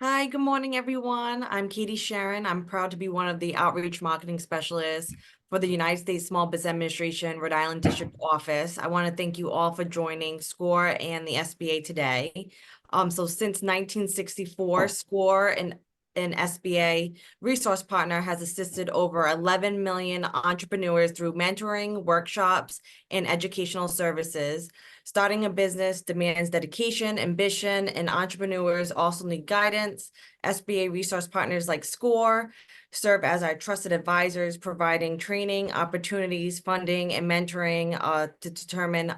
Hi, good morning, everyone. I'm Katie Sharon. I'm proud to be one of the outreach marketing specialists for the United States Small Business Administration Rhode Island District Office. I want to thank you all for joining SCORE and the SBA today. So since 1964, SCORE and an SBA resource partner has assisted over 11 million entrepreneurs through mentoring, workshops, and educational services. Starting a business demands dedication, ambition, and entrepreneurs also need guidance. SBA resource partners like SCORE serve as our trusted advisors, providing training, opportunities, funding, and mentoring to determine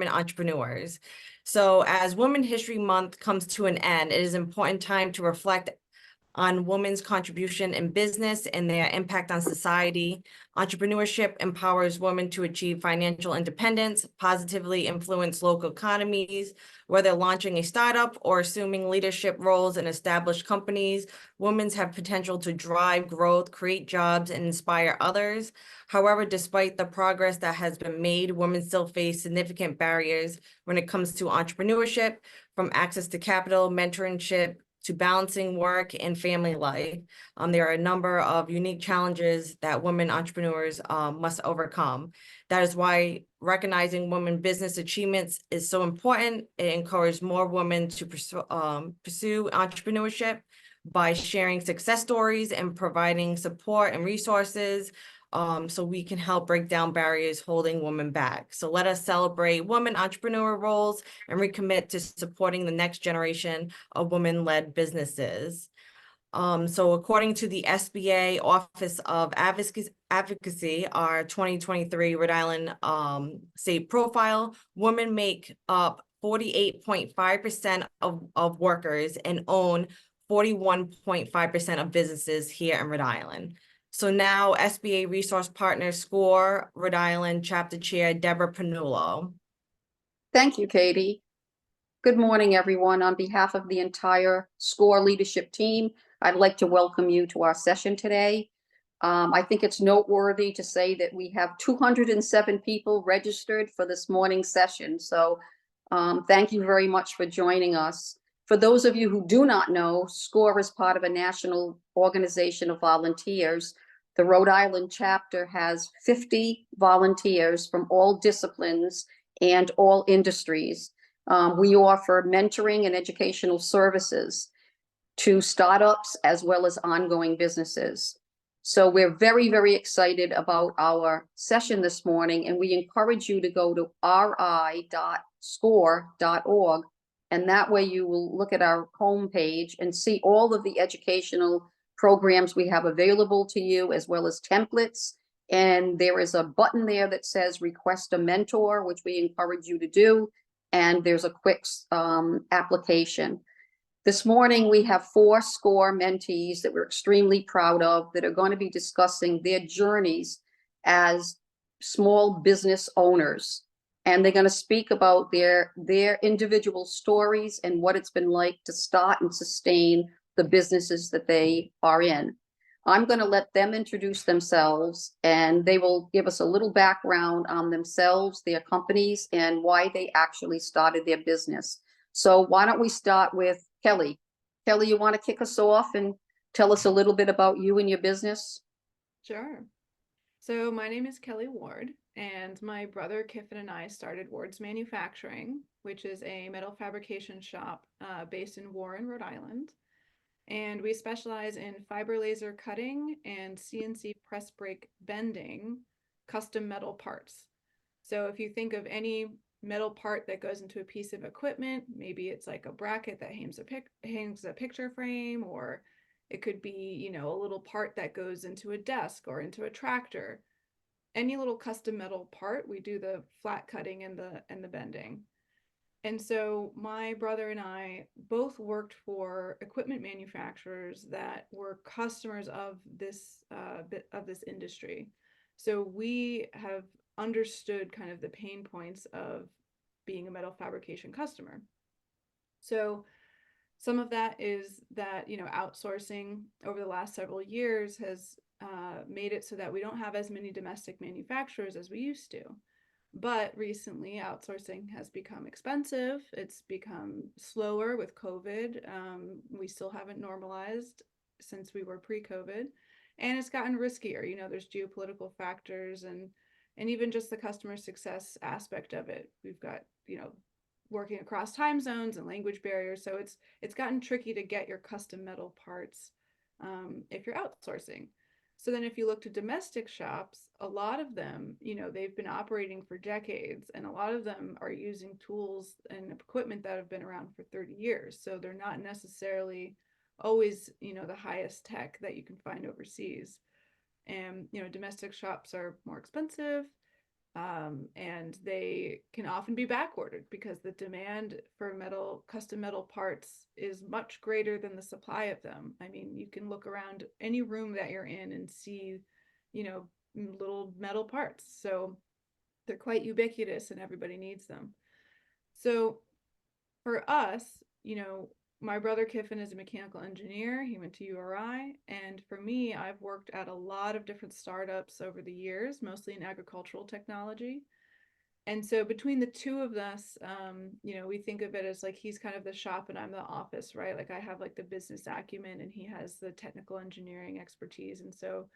entrepreneurs. So as Women's History Month comes to an end, it is an important time to reflect on women's contribution in business and their impact on society. Entrepreneurship empowers women to achieve financial independence, positively influence local economies, whether launching a startup or assuming leadership roles in established companies. Women have potential to drive growth, create jobs, and inspire others. However, despite the progress that has been made, women still face significant barriers when it comes to entrepreneurship, from access to capital, mentorship, to balancing work and family life. There are a number of unique challenges that women entrepreneurs must overcome. That is why recognizing women business achievements is so important. It encourages more women to pursue entrepreneurship by sharing success stories and providing support and resources, so we can help break down barriers holding women back. So let us celebrate women entrepreneur roles and recommit to supporting the next generation of women-led businesses. So according to the SBA Office of Advocacy, our 2023 Rhode Island state profile, women make up 48.5% of workers and own 41.5% of businesses here in Rhode Island. So now SBA Resource Partner SCORE Rhode Island Chapter Chair Deborah Panulo. Thank you, Katie. Good morning, everyone. On behalf of the entire SCORE leadership team, I'd like to welcome you to our session today. I think it's noteworthy to say that we have 207 people registered for this morning's session. So thank you very much for joining us. For those of you who do not know, SCORE is part of a national organization of volunteers. The Rhode Island chapter has 50 volunteers from all disciplines and all industries. We offer mentoring and educational services to startups as well as ongoing businesses. So we're very, very excited about our session this morning, and we encourage you to go to ri.score.org, and that way you will look at our homepage and see all of the educational programs we have available to you, as well as templates. And there is a button there that says request a mentor, which we encourage you to do. And there's a quick application. This morning, we have 4 SCORE mentees that we're extremely proud of that are going to be discussing their journeys as small business owners. And they're going to speak about their individual stories and what it's been like to start and sustain the businesses that they are in. I'm going to let them introduce themselves, and they will give us a little background on themselves, their companies, and why they actually started their business. So why don't we start with Kelly? Kelly, you want to kick us off and tell us a little bit about you and your business? Sure. So my name is Kelly Ward, and my brother Kiffin and I started Ward's Manufacturing, which is a metal fabrication shop based in Warren, Rhode Island. And we specialize in fiber laser cutting and CNC press brake bending custom metal parts. So if you think of any metal part that goes into a piece of equipment, maybe it's like a bracket that hangs a picture frame, or it could be, a little part that goes into a desk or into a tractor. Any little custom metal part, we do the flat cutting and the bending. And so my brother and I both worked for equipment manufacturers that were customers of this industry. So we have understood kind of the pain points of being a metal fabrication customer. So some of that is that, outsourcing over the last several years has made it so that we don't have as many domestic manufacturers as we used to. But recently, outsourcing has become expensive. It's become slower with COVID. We still haven't normalized since we were pre-COVID, and it's gotten riskier. You know, there's geopolitical factors and even just the customer success aspect of it. We've got, you know, working across time zones and language barriers, so it's gotten tricky to get your custom metal parts if you're outsourcing. So then if you look to domestic shops, a lot of them, you know, they've been operating for decades, and a lot of them are using tools and equipment that have been around for 30 years. So they're not necessarily always, you know, the highest tech that you can find overseas. And, you know, domestic shops are more expensive, and they can often be back ordered because the demand for custom metal parts is much greater than the supply of them. I mean, you can look around any room that you're in and see, you know, little metal parts. So they're quite ubiquitous and everybody needs them. So for us, you know, my brother Kiffin is a mechanical engineer. He went to URI. And for me, I've worked at a lot of different startups over the years, mostly in agricultural technology. And so between the two of us, you know, we think of it as like he's kind of the shop and I'm the office, right? Like I have like the business acumen and he has the technical engineering expertise. And so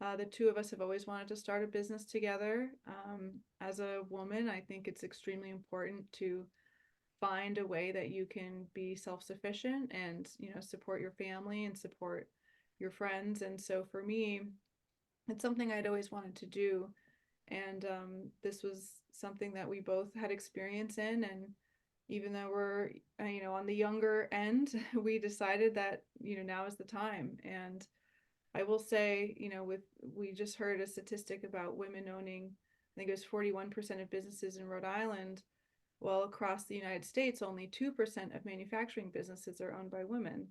the two of us have always wanted to start a business together. As a woman, I think it's extremely important to find a way that you can be self-sufficient and, you know, support your family and support your friends. And so for me, it's something I'd always wanted to do. And this was something that we both had experience in. And even though we're, you know, on the younger end, we decided that, you know, now is the time. And I will say, you know, we just heard a statistic about women owning, I think it was 41% of businesses in Rhode Island. Well, across the United States, only 2% of manufacturing businesses are owned by women.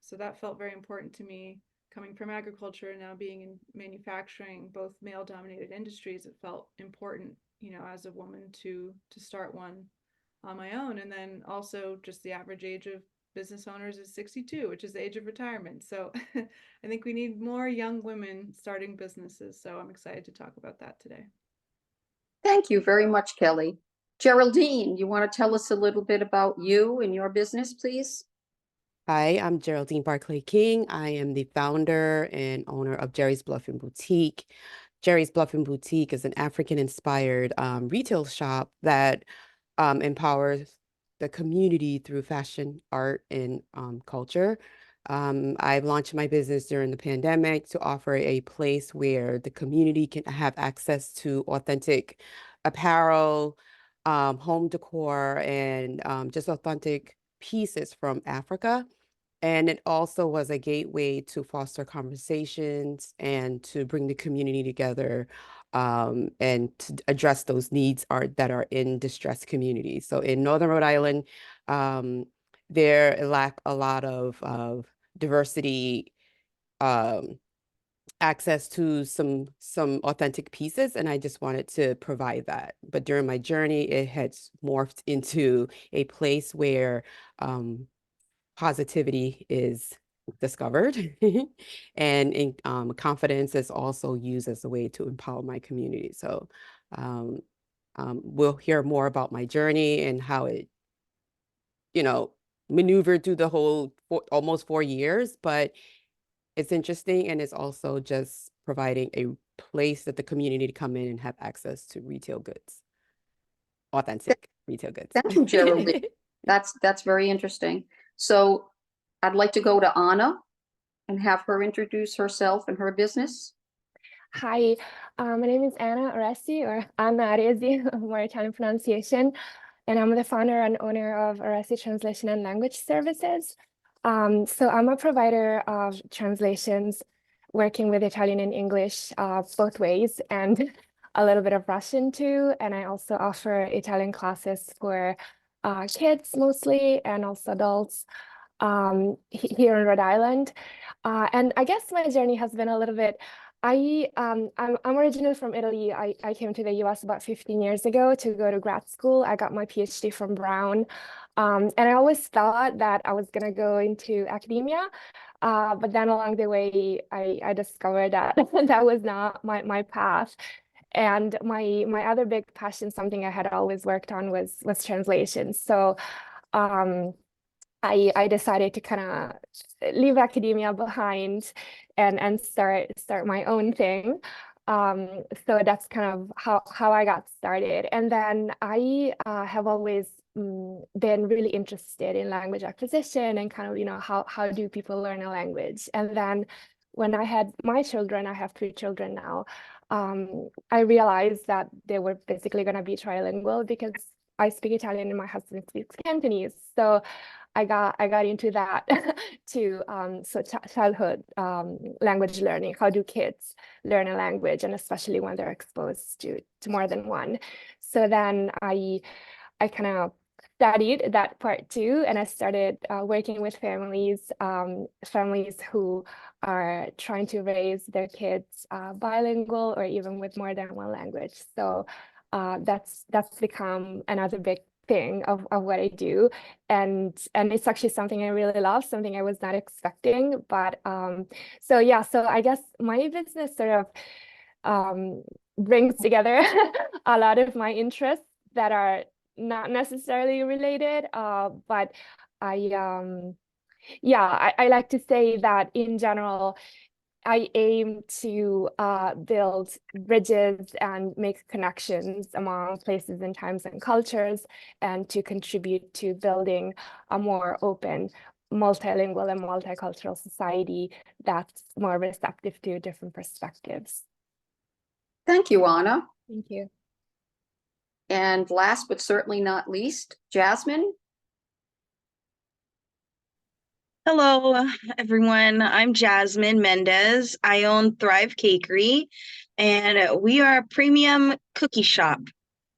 So that felt very important to me. Coming from agriculture and now being in manufacturing, both male-dominated industries, it felt important, you know, as a woman to start one on my own. And then also just the average age of business owners is 62, which is the age of retirement. So I think we need more young women starting businesses. So I'm excited to talk about that today. Thank you very much, Kelly. Geraldine, you want to tell us a little bit about you and your business, please? Hi, I'm Geraldine Barclay King. I am the founder and owner of Jerry's Bluffing Boutique. Jerry's Bluffing Boutique is an African-inspired retail shop that empowers the community through fashion, art, and culture. I've launched my business during the pandemic to offer a place where the community can have access to authentic apparel, home decor, and just authentic pieces from Africa. And it also was a gateway to foster conversations and to bring the community together, and to address those needs that are in distressed communities. So in Northern Rhode Island, there lack a lot of diversity, access to some authentic pieces, and I just wanted to provide that. But during my journey, it has morphed into a place where positivity is discovered and confidence is also used as a way to empower my community. So we'll hear more about my journey and how it, you know, maneuvered through the whole almost 4 years, but it's interesting, and it's also just providing a place that the community to come in and have access to retail goods, authentic retail goods. Thank you, Geraldine. That's very interesting. So I'd like to go to Anna and have her introduce herself and her business. Hi, my name is Anna Aresi, or Anna Aresi, more Italian pronunciation, and I'm the founder and owner of Aresi Translation and Language Services. So I'm a provider of translations, working with Italian and English both ways, and a little bit of Russian too. And I also offer Italian classes for kids mostly, and also adults here in Rhode Island. And I guess my journey has been a little bit, I'm originally from Italy. I came to the US about 15 years ago to go to grad school. I got my PhD from Brown. And I always thought that I was gonna go into academia. But then along the way, I discovered that that was not my path. And my other big passion, something I had always worked on, was translation. So I decided to kind of leave academia behind and start my own thing. So that's kind of how I got started. And then I have always been really interested in language acquisition and kind of, how do people learn a language? And then when I had my children, I have 3 children now, I realized that they were basically going to be trilingual because I speak Italian and my husband speaks Cantonese. So I got into that too. So childhood language learning. How do kids learn a language, and especially when they're exposed to more than one? So then I kind of studied that part too, and I started working with families who are trying to raise their kids bilingual or even with more than one language. So that's become another big thing of what I do, and it's actually something I really love, something I was not expecting. But so yeah, so I guess my business sort of brings together a lot of my interests that are not necessarily related, but I like to say that in general I aim to build bridges and make connections among places and times and cultures, and to contribute to building a more open, multilingual and multicultural society that's more receptive to different perspectives. Thank you, Anna. Thank you. And last but certainly not least, Jasmine. Hello, everyone. I'm Jasmine Mendez. I own Thrive Cakery, and we are a premium cookie shop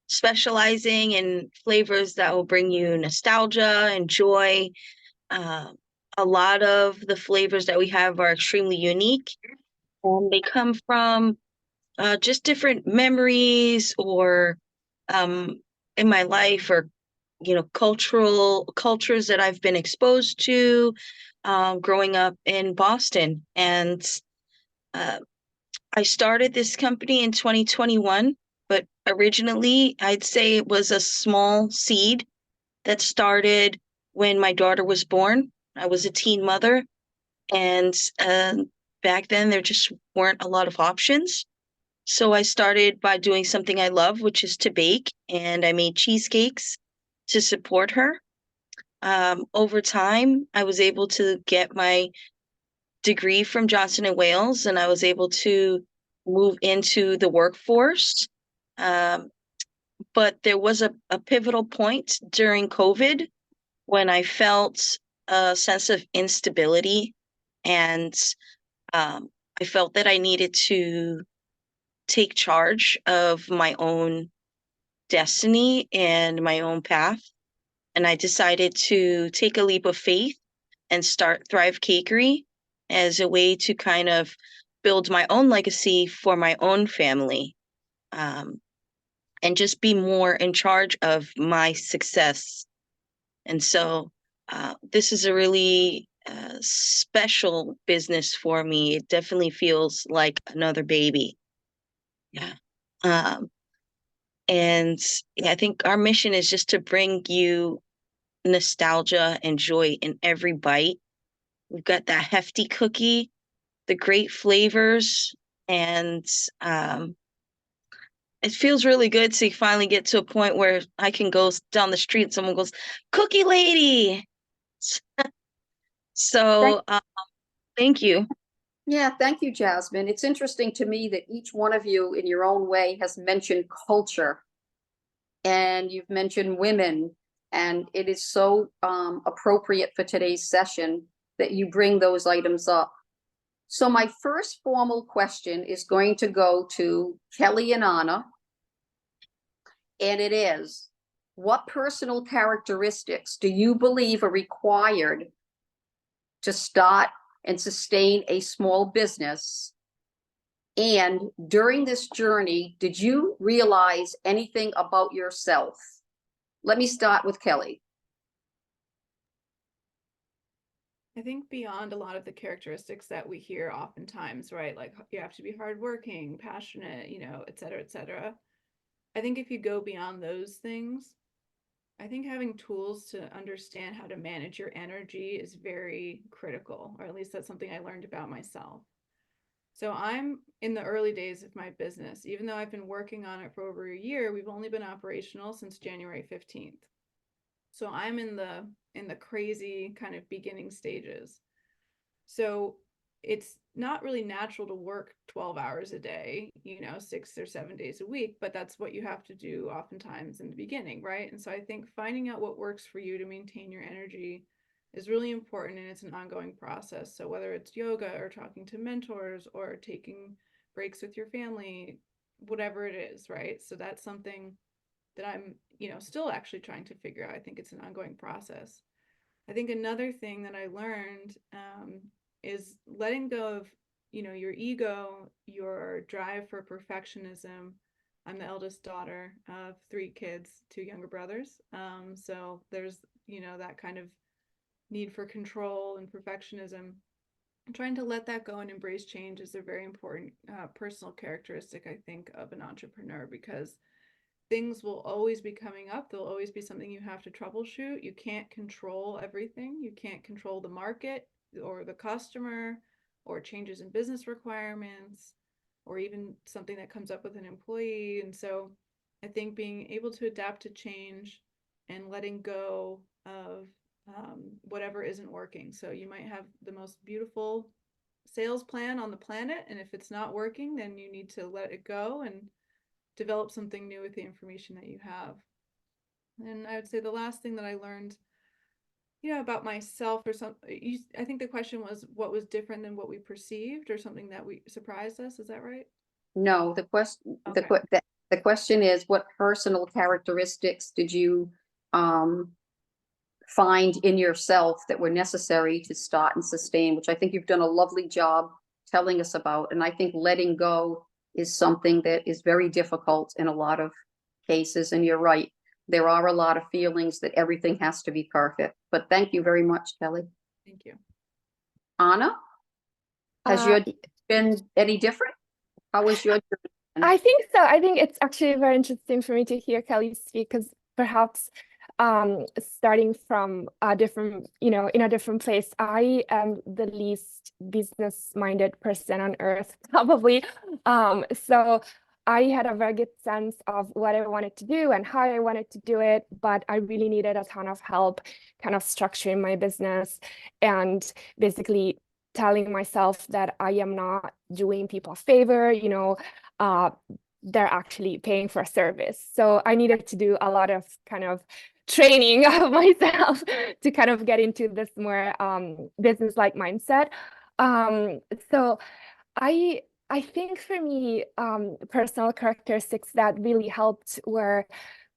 specializing in flavors that will bring you nostalgia and joy. A lot of the flavors that we have are extremely unique, and they come from just different memories or in my life, or cultures that I've been exposed to growing up in Boston. And I started this company in 2021, but originally I'd say it was a small seed that started when my daughter was born. I was a teen mother, and back then there just weren't a lot of options. So I started by doing something I love, which is to bake, and I made cheesecakes to support her. Over time, I was able to get my degree from Johnson & Wales, and I was able to move into the workforce. But there was a pivotal point during COVID when I felt a sense of instability, and I felt that I needed to take charge of my own destiny and my own path. And I decided to take a leap of faith and start Thrive Cakery as a way to kind of build my own legacy for my own family, and just be more in charge of my success. And so this is a really special business for me. It definitely feels like another baby. Yeah. And I think our mission is just to bring you nostalgia and joy in every bite. We've got that hefty cookie, the great flavors, and it feels really good to finally get to a point where I can go down the street and someone goes, "Cookie lady." So thank you. Yeah, thank you, Jasmine. It's interesting to me that each one of you in your own way has mentioned culture, and you've mentioned women, and it is so appropriate for today's session that you bring those items up. So my first formal question is going to go to Kelly and Anna, and it is, what personal characteristics do you believe are required to start and sustain a small business? And during this journey, did you realize anything about yourself? Let me start with Kelly. I think beyond a lot of the characteristics that we hear oftentimes, right? Like you have to be hardworking, passionate, you know, et cetera, et cetera. I think if you go beyond those things, I think having tools to understand how to manage your energy is very critical, or at least that's something I learned about myself. So I'm in the early days of my business. Even though I've been working on it for over a year, we've only been operational since January 15th. So I'm in the crazy kind of beginning stages. So it's not really natural to work 12 hours a day, you know, 6 or 7 days a week, but that's what you have to do oftentimes in the beginning, right? And so I think finding out what works for you to maintain your energy is really important, and it's an ongoing process. So whether it's yoga or talking to mentors or taking breaks with your family, whatever it is, right? So that's something that I'm, you know, still actually trying to figure out. I think it's an ongoing process. I think another thing that I learned is letting go of, you know, your ego, your drive for perfectionism. I'm the eldest daughter of 3 kids, 2 younger brothers. So there's, you know, that kind of need for control and perfectionism. And trying to let that go and embrace change is a very important personal characteristic, I think, of an entrepreneur, because things will always be coming up. There'll always be something you have to troubleshoot. You can't control everything. You can't control the market or the customer or changes in business requirements or even something that comes up with an employee. And so I think being able to adapt to change and letting go of whatever isn't working. So you might have the most beautiful sales plan on the planet, and if it's not working, then you need to let it go and develop something new with the information that you have. And I would say the last thing that I learned, you know, about myself or something, I think the question was what was different than what we perceived or something that we surprised us. Is that right? No, the question, Okay. the question is, what personal characteristics did you find in yourself that were necessary to start and sustain, which I think you've done a lovely job telling us about. And I think letting go is something that is very difficult in a lot of cases. And you're right, there are a lot of feelings that everything has to be perfect. But thank you very much, Kelly. Thank you. Anna, has Uh, your been any different? How was your journey? I think so. I think it's actually very interesting for me to hear Kelly speak, because perhaps starting from a different, you know, in a different place, I am the least business-minded person on earth, probably. So I had a very good sense of what I wanted to do and how I wanted to do it, but I really needed a ton of help kind of structuring my business and basically telling myself that I am not doing people a favor, you know, they're actually paying for a service. So I needed to do a lot of kind of training of myself to kind of get into this more business-like mindset. So I think for me, personal characteristics that really helped were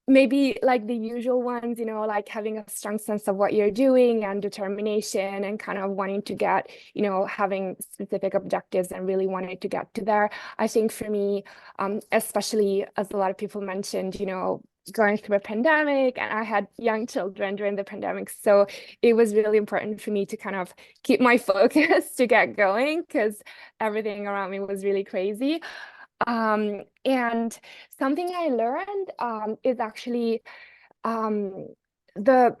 maybe like the usual ones, you know, like having a strong sense of what you're doing and determination and kind of wanting to get, you know, having specific objectives and really wanting to get to there. I think for me, especially as a lot of people mentioned, you know, going through a pandemic, and I had young children during the pandemic. So it was really important for me to kind of keep my focus to get going, because everything around me was really crazy. And something I learned is actually there's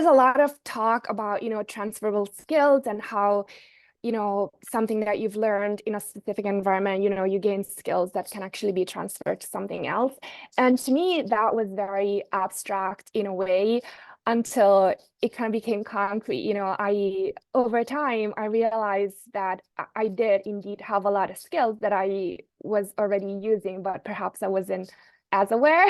a lot of talk about, you know, transferable skills and how, you know, something that you've learned in a specific environment, you know, you gain skills that can actually be transferred to something else. And to me, that was very abstract in a way until it kind of became concrete. You know, over time, I realized that I did indeed have a lot of skills that I was already using, but perhaps I wasn't as aware,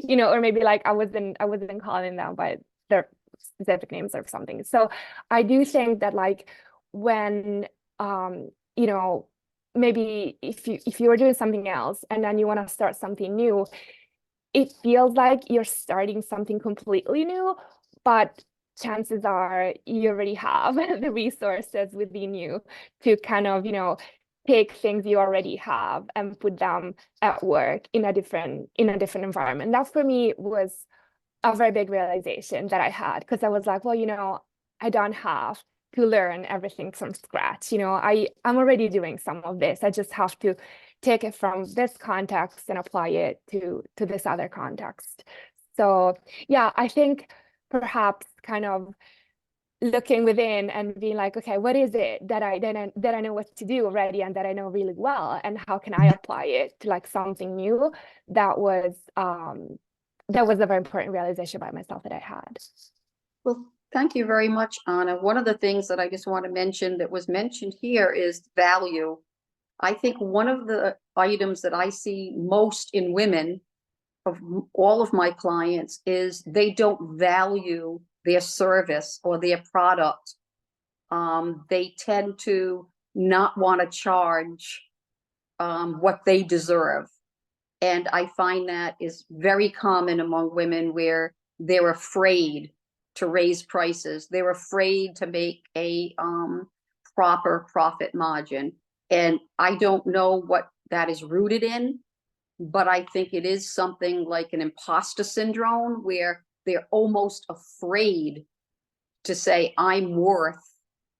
you know, or maybe like I wasn't calling them by their specific names or something. So I do think that like when you know, maybe if you were doing something else and then you want to start something new, it feels like you're starting something completely new, but chances are you already have the resources within you to kind of, you know, take things you already have and put them at work in a different environment. That for me was a very big realization that I had, because I was like, well, you know, I don't have to learn everything from scratch. You know, I'm already doing some of this. I just have to take it from this context and apply it to this other context. So yeah, I think perhaps kind of looking within and being like, okay, what is it that I know what to do already and that I know really well, and how can I apply it to like something new? That was a very important realization by myself that I had. Well, thank you very much, Anna. One of the things that I just want to mention that was mentioned here is value. I think one of the items that I see most in women of all of my clients is they don't value their service or their product. They tend to not want to charge what they deserve. And I find that is very common among women, where they're afraid to raise prices. They're afraid to make a proper profit margin. And I don't know what that is rooted in, but I think it is something like an imposter syndrome, where they're almost afraid to say, I'm worth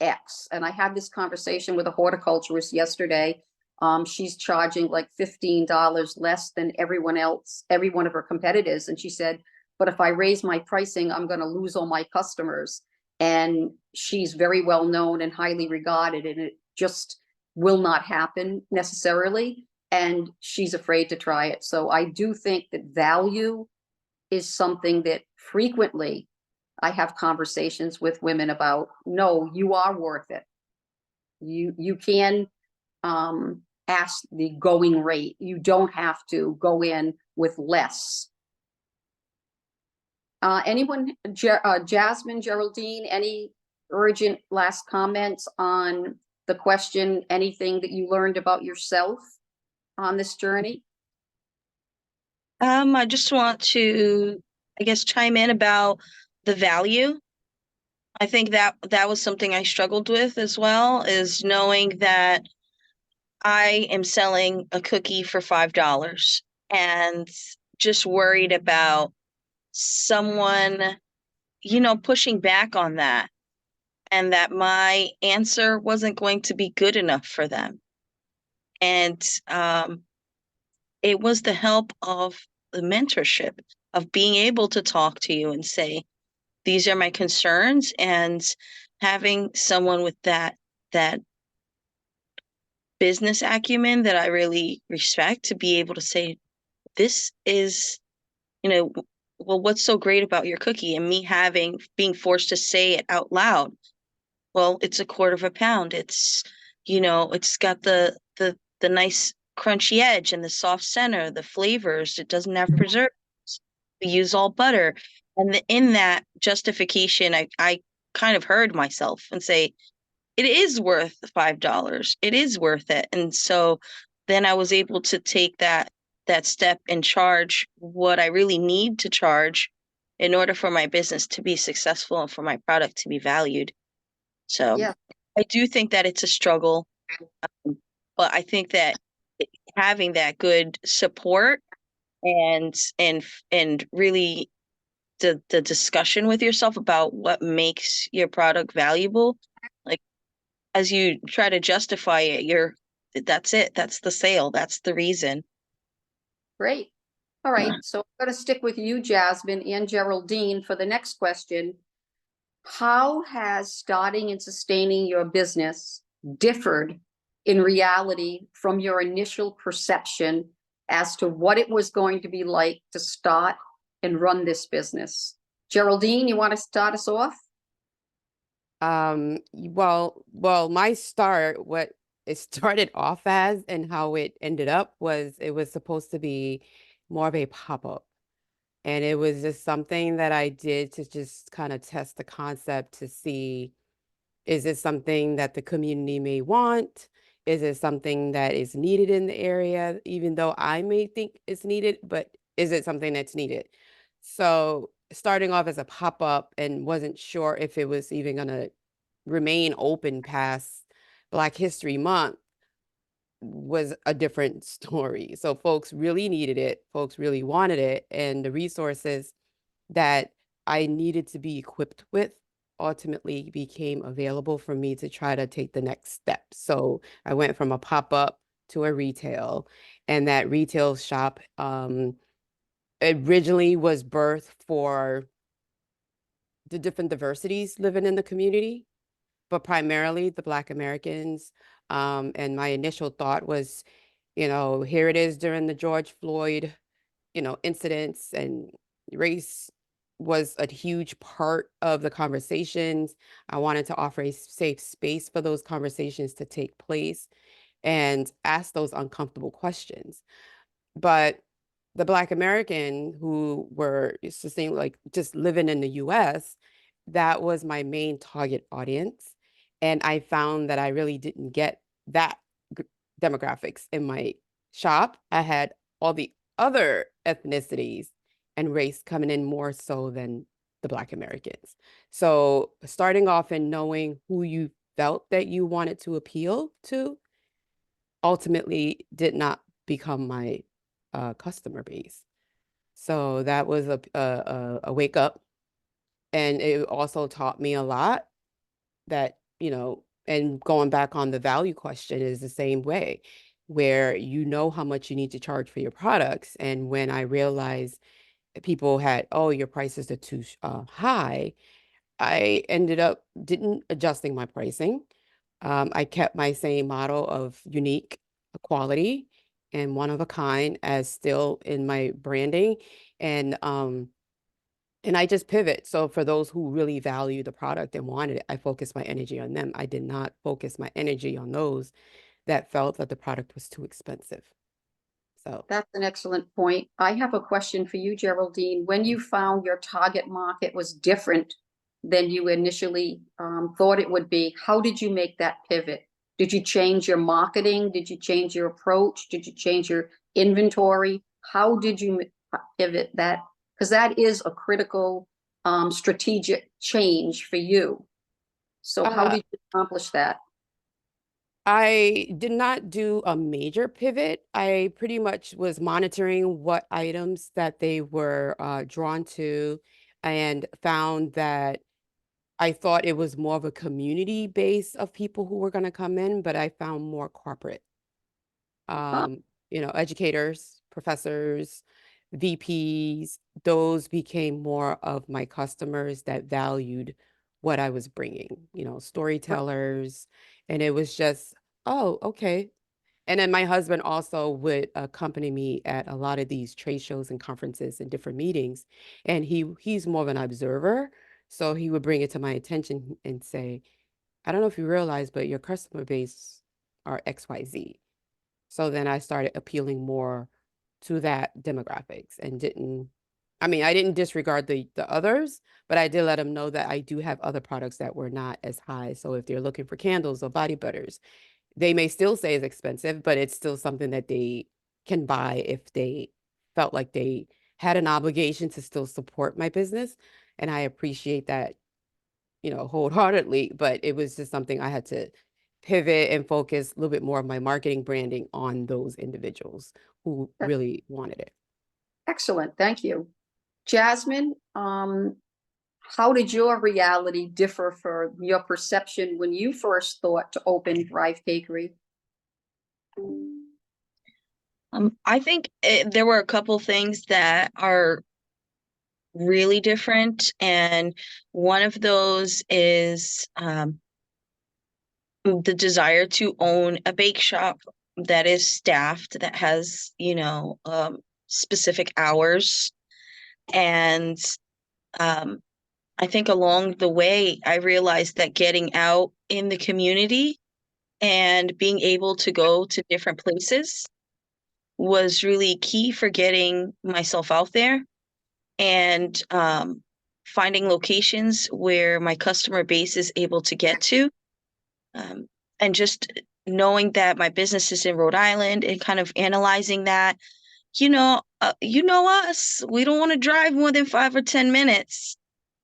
X. And I had this conversation with a horticulturist yesterday. She's charging like $15 less than everyone else, every one of her competitors. And she said, but if I raise my pricing, I'm going to lose all my customers. And she's very well known and highly regarded, and it just will not happen necessarily. And she's afraid to try it. So I do think that value is something that frequently I have conversations with women about. No, you are worth it. You can ask the going rate. You don't have to go in with less. Anyone, Jasmine, Geraldine, any urgent last comments on the question? Anything that you learned about yourself on this journey? I just want to, I guess, chime in about the value. I think that was something I struggled with as well, is knowing that I am selling a cookie for $5 and just worried about someone, pushing back on that, and that my answer wasn't going to be good enough for them. And it was the help of the mentorship, of being able to talk to you and say, these are my concerns, and having someone with that business acumen that I really respect, to be able to say, this is, well, what's so great about your cookie? And me being forced to say it out loud. Well, it's 1/4 pound. It's, it's got the nice crunchy edge and the soft center, the flavors. It doesn't have preservatives. We use all butter. And in that justification, I kind of heard myself and say, it is worth $5. It is worth it. And so then I was able to take that step and charge what I really need to charge in order for my business to be successful and for my product to be valued. So Yeah. I do think that it's a struggle, but I think that having that good support and really the discussion with yourself about what makes your product valuable, like, as you try to justify it, that's it. That's the sale. That's the reason. Great. All right. So I'm going to stick with you, Jasmine and Geraldine, for the next question. How has starting and sustaining your business differed in reality from your initial perception as to what it was going to be like to start and run this business? Geraldine, you want to start us off? Well, my start, what it started off as and how it ended up was, it was supposed to be more of a pop-up. And it was just something that I did to just kind of test the concept to see, is it something that the community may want? Is it something that is needed in the area, even though I may think it's needed, but is it something that's needed? So starting off as a pop-up and wasn't sure if it was even going to remain open past Black History Month was a different story. So folks really needed it. Folks really wanted it. And the resources that I needed to be equipped with ultimately became available for me to try to take the next step. So I went from a pop-up to a retail, and that retail shop originally was birthed for the different diversities living in the community, but primarily the Black Americans. And my initial thought was, here it is during the George Floyd, incidents, and race was a huge part of the conversations. I wanted to offer a safe space for those conversations to take place and ask those uncomfortable questions. But the Black American who were sustained, like just living in the US, that was my main target audience. And I found that I really didn't get that demographics in my shop. I had all the other ethnicities and race coming in more so than the Black Americans. So starting off and knowing who you felt that you wanted to appeal to ultimately did not become my customer base. So that was a wake up. And it also taught me a lot that, and going back on the value question is the same way, where you know how much you need to charge for your products. And when I realized people had, oh, your prices are too high, I ended up didn't adjusting my pricing. I kept my same model of unique quality and one of a kind as still in my branding. And I just pivot. So for those who really value the product and wanted it, I focused my energy on them. I did not focus my energy on those that felt that the product was too expensive. So That's an excellent point. I have a question for you, Geraldine. When you found your target market was different than you initially thought it would be, how did you make that pivot? Did you change your marketing? Did you change your approach? Did you change your inventory? How did you pivot that? Because that is a critical strategic change for you. So how did you accomplish that? I did not do a major pivot. I pretty much was monitoring what items that they were drawn to, and found that I thought it was more of a community base of people who were going to come in, but I found more corporate, Huh. educators, professors, VPs. Those became more of my customers that valued what I was bringing, storytellers. And it was just, oh, okay. And then my husband also would accompany me at a lot of these trade shows and conferences and different meetings. And he's more of an observer. So he would bring it to my attention and say, I don't know if you realize, but your customer base are XYZ. So then I started appealing more to that demographics and I didn't disregard the others, but I did let them know that I do have other products that were not as high. So if they're looking for candles or body butters, they may still say it's expensive, but it's still something that they can buy if they felt like they had an obligation to still support my business. And I appreciate that, wholeheartedly, but it was just something I had to pivot and focus a little bit more of my marketing branding on those individuals who really wanted it. Excellent, thank you. Jasmine, how did your reality differ from your perception when you first thought to open Thrive Bakery? I think there were a couple things that are really different, and one of those is the desire to own a bake shop that is staffed, that has, specific hours. And I think along the way, I realized that getting out in the community and being able to go to different places was really key for getting myself out there, and finding locations where my customer base is able to get to. And just knowing that my business is in Rhode Island and kind of analyzing that, us, we don't want to drive more than 5 or 10 minutes.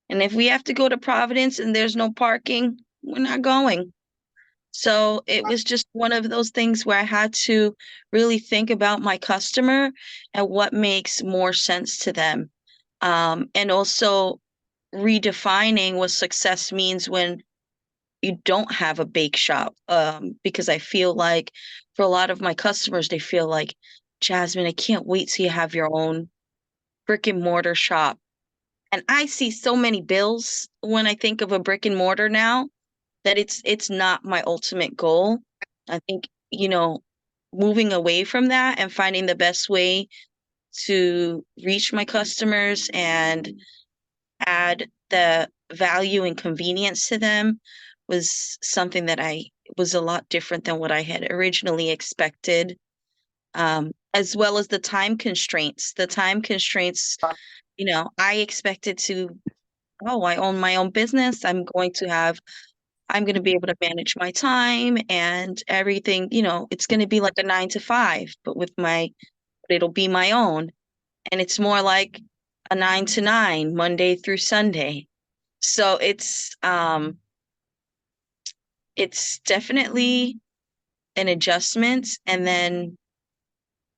And if we have to go to Providence and there's no parking, we're not going. So it was just one of those things where I had to really think about my customer and what makes more sense to them. And also redefining what success means when you don't have a bake shop. Because I feel like for a lot of my customers, they feel like, Jasmine, I can't wait till you have your own brick and mortar shop. And I see so many bills when I think of a brick and mortar now that it's not my ultimate goal. I think, moving away from that and finding the best way to reach my customers and add the value and convenience to them was something that was a lot different than what I had originally expected. As well as the time constraints. I expected I own my own business. I'm going to be able to manage my time and everything, it's going to be like a 9 to 5, but it'll be my own. And it's more like a 9 to 9, Monday through Sunday. So it's definitely an adjustment. And then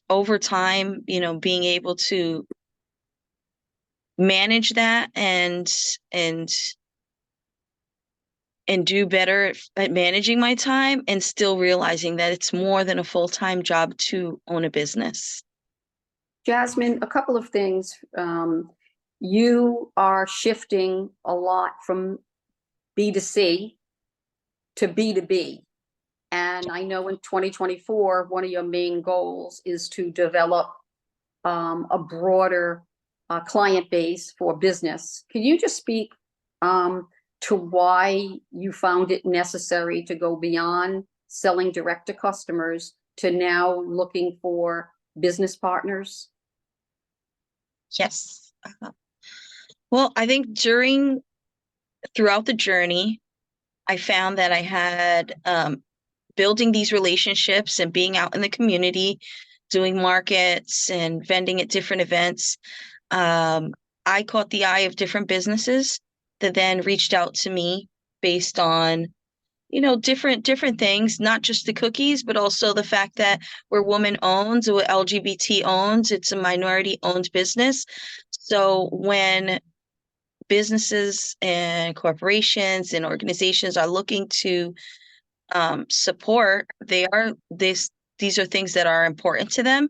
over time, being able to manage that and do better at managing my time, and still realizing that it's more than a full-time job to own a business. Jasmine, a couple of things. You are shifting a lot from B2C to B2B. And I know in 2024, one of your main goals is to develop a broader client base for business. Can you just speak to why you found it necessary to go beyond selling direct to customers to now looking for business partners? Yes. Well, I think throughout the journey, I found that I had building these relationships and being out in the community, doing markets and vending at different events. I caught the eye of different businesses that then reached out to me based on, different things, not just the cookies, but also the fact that we're woman owned, or LGBT owned, it's a minority owned business. So when businesses and corporations and organizations are looking to support, these are things that are important to them.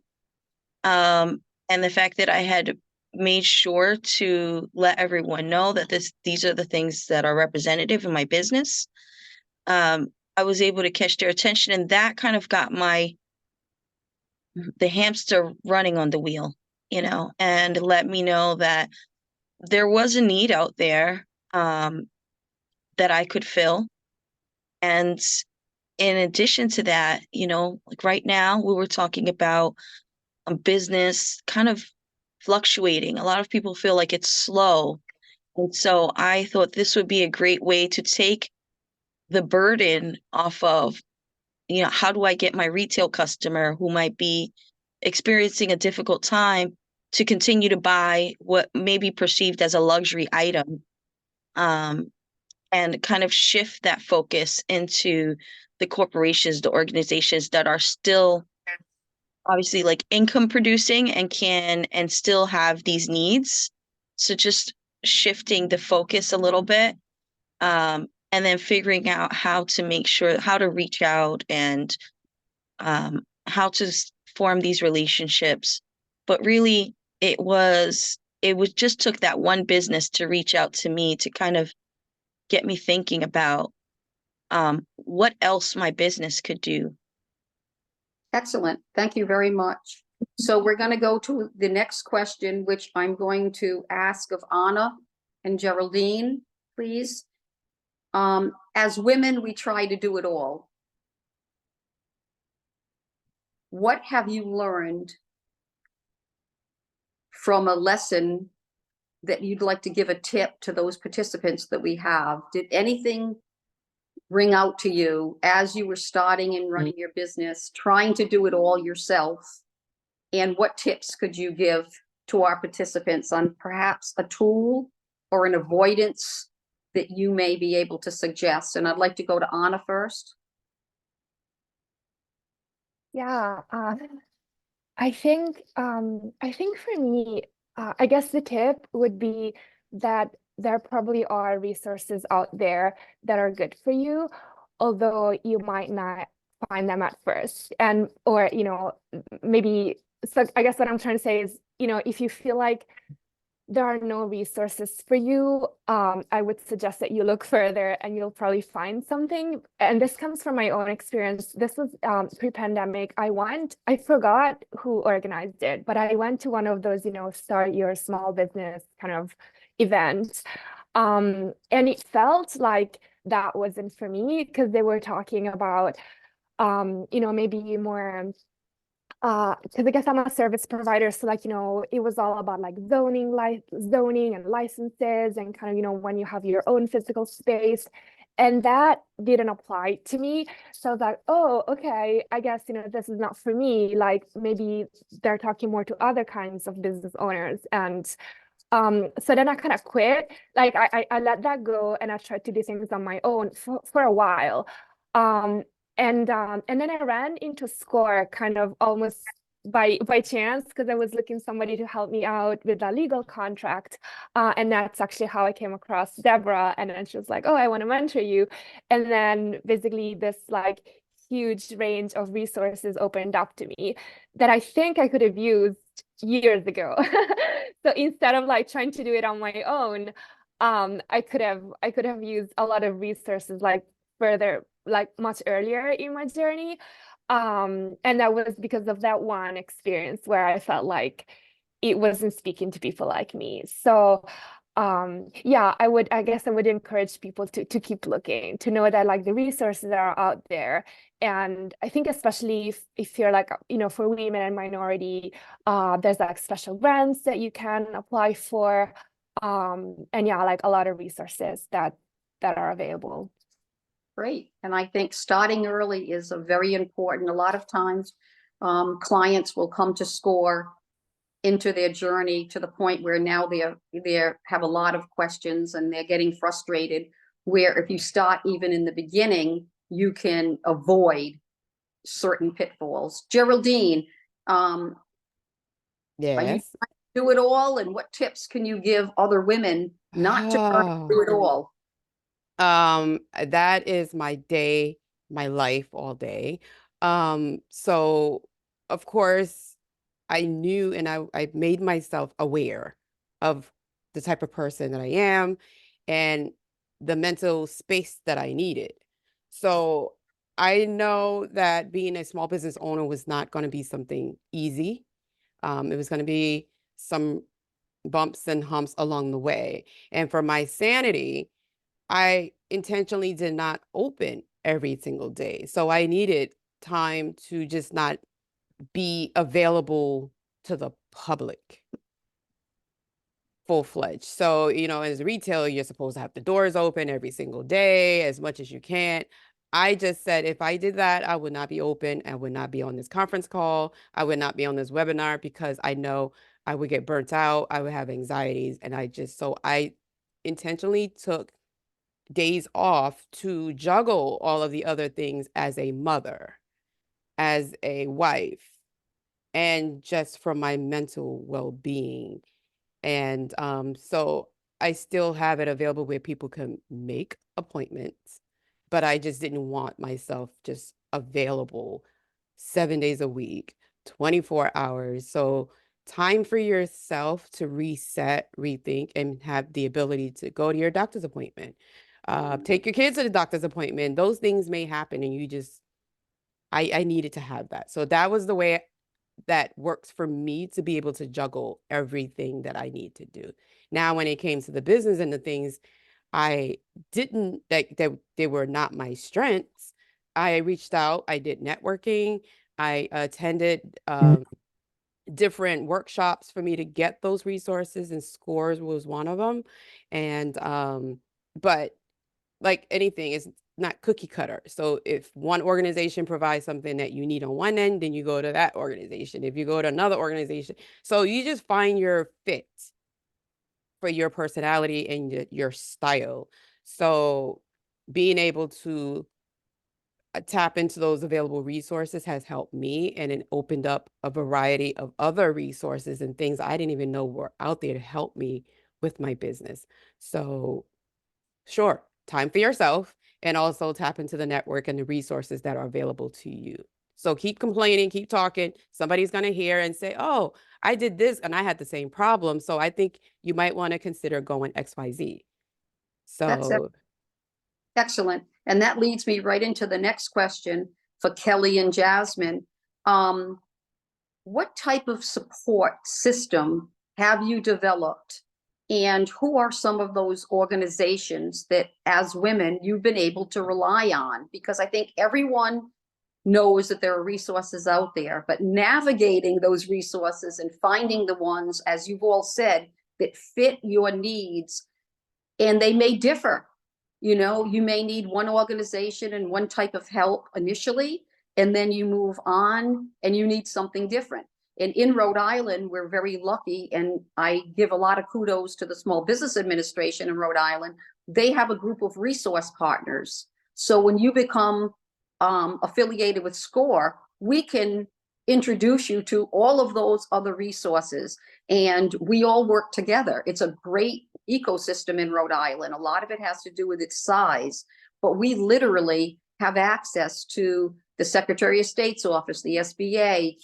And the fact that I had made sure to let everyone know that these are the things that are representative in my business, I was able to catch their attention, and that kind of got the hamster running on the wheel, and let me know that there was a need out there that I could fill. And in addition to that, like right now, we were talking about a business kind of fluctuating. A lot of people feel like it's slow. And so I thought this would be a great way to take the burden off of, how do I get my retail customer who might be experiencing a difficult time to continue to buy what may be perceived as a luxury item, and kind of shift that focus into the corporations, the organizations that are still obviously like income producing and still have these needs. So just shifting the focus a little bit, and then figuring out how to reach out and how to form these relationships. But really, it just took that one business to reach out to me to kind of get me thinking about what else my business could do. Excellent. Thank you very much. So we're going to go to the next question, which I'm going to ask of Anna and Geraldine, please. As women, we try to do it all. What have you learned from a lesson that you'd like to give a tip to those participants that we have? Did anything ring out to you as you were starting and running your business, trying to do it all yourself? And what tips could you give to our participants on perhaps a tool or an avoidance that you may be able to suggest? And I'd like to go to Anna first. Yeah, I think for me, I guess the tip would be that there probably are resources out there that are good for you, although you might not find them at first. And, or, you know, maybe, so I guess what I'm trying to say is, you know, if you feel like there are no resources for you, I would suggest that you look further and you'll probably find something. And this comes from my own experience. This was pre-pandemic. I forgot who organized it, but I went to one of those, you know, start your small business kind of events. And it felt like that wasn't for me because they were talking about, you know, maybe more because I guess I'm a service provider, so like, you know, it was all about like zoning and licenses and kind of, you know, when you have your own physical space, and that didn't apply to me. So I was like, oh, okay, I guess, you know, this is not for me. Like maybe they're talking more to other kinds of business owners. And so then I kind of quit. Like I let that go and I tried to do things on my own for a while. Um, and then I ran into SCORE kind of almost by chance because I was looking somebody to help me out with a legal contract. And that's actually how I came across Deborah. And then she was like, oh, I want to mentor you. And then basically this like huge range of resources opened up to me that I think I could have used years ago. So instead of like trying to do it on my own, I could have used a lot of resources like further, like much earlier in my journey. And that was because of that one experience where I felt like it wasn't speaking to people like me. So yeah, I guess I would encourage people to keep looking, to know that like the resources are out there. And I think especially if you're like, you know, for women and minority, there's like special grants that you can apply for. And yeah, like a lot of resources that are available. Great. And I think starting early is a very important. A lot of times, clients will come to SCORE into their journey to the point where now they have a lot of questions and they're getting frustrated, where if you start even in the beginning, you can avoid certain pitfalls. Geraldine, are you Yes. do it all, and what tips can you give other women not to try to do it all? That is my day, my life all day. So of course I knew and I made myself aware of the type of person that I am and the mental space that I needed. So I know that being a small business owner was not going to be something easy. It was going to be some bumps and humps along the way. And for my sanity, I intentionally did not open every single day. So I needed time to just not be available to the public full-fledged. So, you know, as a retailer, you're supposed to have the doors open every single day as much as you can. I just said if I did that, I would not be open. I would not be on this conference call. I would not be on this webinar because I know I would get burnt out. I would have anxieties. And so I intentionally took days off to juggle all of the other things as a mother, as a wife, and just for my mental well-being. And so I still have it available where people can make appointments, but I just didn't want myself just available 7 days a week, 24 hours. So time for yourself to reset, rethink, and have the ability to go to your doctor's appointment. Take your kids to the doctor's appointment. Those things may happen and you just, I needed to have that. So that was the way that works for me to be able to juggle everything that I need to do. Now, when it came to the business and the things I didn't, that they were not my strengths, I reached out, I did networking, I attended different workshops for me to get those resources, and SCORES was one of them. And but like anything, it's not cookie cutter. So if one organization provides something that you need on one end, then you go to that organization. If you go to another organization, so you just find your fit for your personality and your style. So being able to tap into those available resources has helped me, and it opened up a variety of other resources and things I didn't even know were out there to help me with my business. So sure, time for yourself, and also tap into the network and the resources that are available to you. So keep complaining, keep talking. Somebody's going to hear and say, oh, I did this and I had the same problem. So I think you might want to consider going XYZ. That's So excellent. And that leads me right into the next question for Kelly and Jasmine. What type of support system have you developed? And who are some of those organizations that, as women, you've been able to rely on? Because I think everyone knows that there are resources out there, but navigating those resources and finding the ones, as you've all said, that fit your needs, and they may differ. You know, you may need one organization and one type of help initially, and then you move on and you need something different. And in Rhode Island, we're very lucky, and I give a lot of kudos to the Small Business Administration in Rhode Island. They have a group of resource partners. So when you become affiliated with SCORE, we can introduce you to all of those other resources, and we all work together. It's a great ecosystem in Rhode Island. A lot of it has to do with its size, but we literally have access to the Secretary of State's office, the SBA,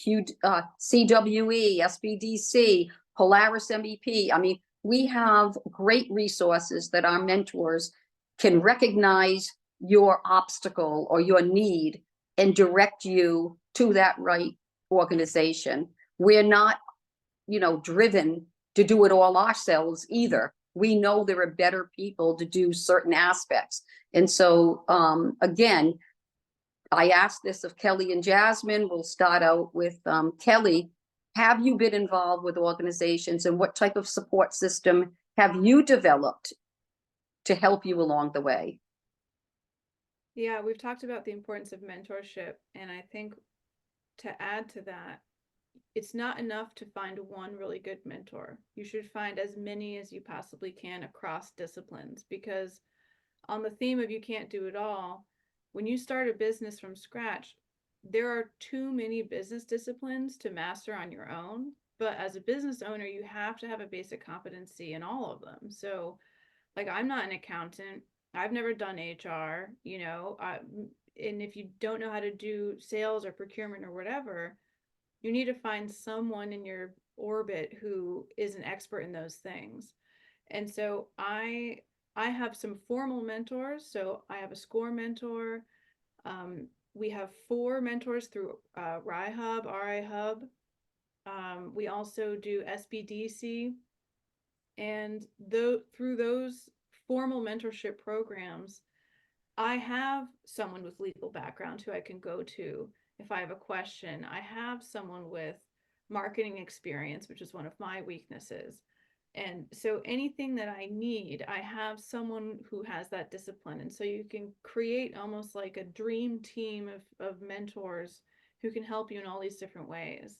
CWE, SBDC, Polaris MEP. I mean, we have great resources that our mentors can recognize your obstacle or your need and direct you to that right organization. We're not, driven to do it all ourselves either. We know there are better people to do certain aspects. And so, again, I asked this of Kelly and Jasmine. We'll start out with Kelly. Have you been involved with organizations, and what type of support system have you developed to help you along the way? Yeah, we've talked about the importance of mentorship, and I think to add to that, it's not enough to find one really good mentor. You should find as many as you possibly can across disciplines, because on the theme of you can't do it all, when you start a business from scratch, there are too many business disciplines to master on your own. But as a business owner, you have to have a basic competency in all of them. So, like, I'm not an accountant. I've never done HR, and if you don't know how to do sales or procurement or whatever, you need to find someone in your orbit who is an expert in those things. And so I have some formal mentors. So I have a SCORE mentor. We have 4 mentors through RI Hub. We also do SBDC. And through those formal mentorship programs, I have someone with legal background who I can go to if I have a question. I have someone with marketing experience, which is one of my weaknesses. And so anything that I need, I have someone who has that discipline. And so you can create almost like a dream team of mentors who can help you in all these different ways.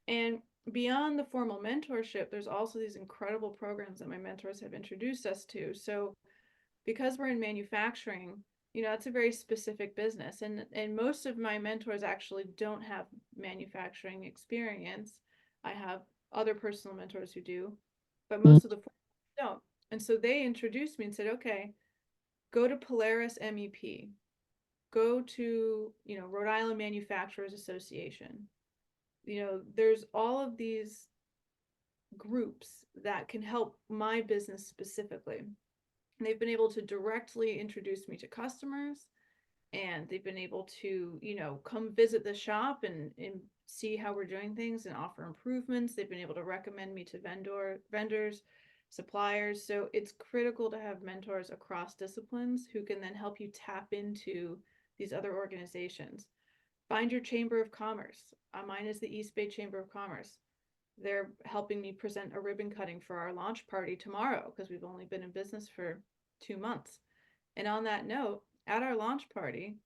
And beyond the formal mentorship, there's also these incredible programs that my mentors have introduced us to. So because we're in manufacturing, it's a very specific business. And most of my mentors actually don't have manufacturing experience. I have other personal mentors who do, but most of the don't. And so they introduced me and said, okay, go to Polaris MEP, go to, Rhode Island Manufacturers Association. There's all of these groups that can help my business specifically. And they've been able to directly introduce me to customers, and they've been able to, come visit the shop and see how we're doing things and offer improvements. They've been able to recommend me to vendors, suppliers. So it's critical to have mentors across disciplines who can then help you tap into these other organizations. Find your Chamber of Commerce. Mine is the East Bay Chamber of Commerce. They're helping me present a ribbon cutting for our launch party tomorrow, because we've only been in business for 2 months. And on that note, at our launch party,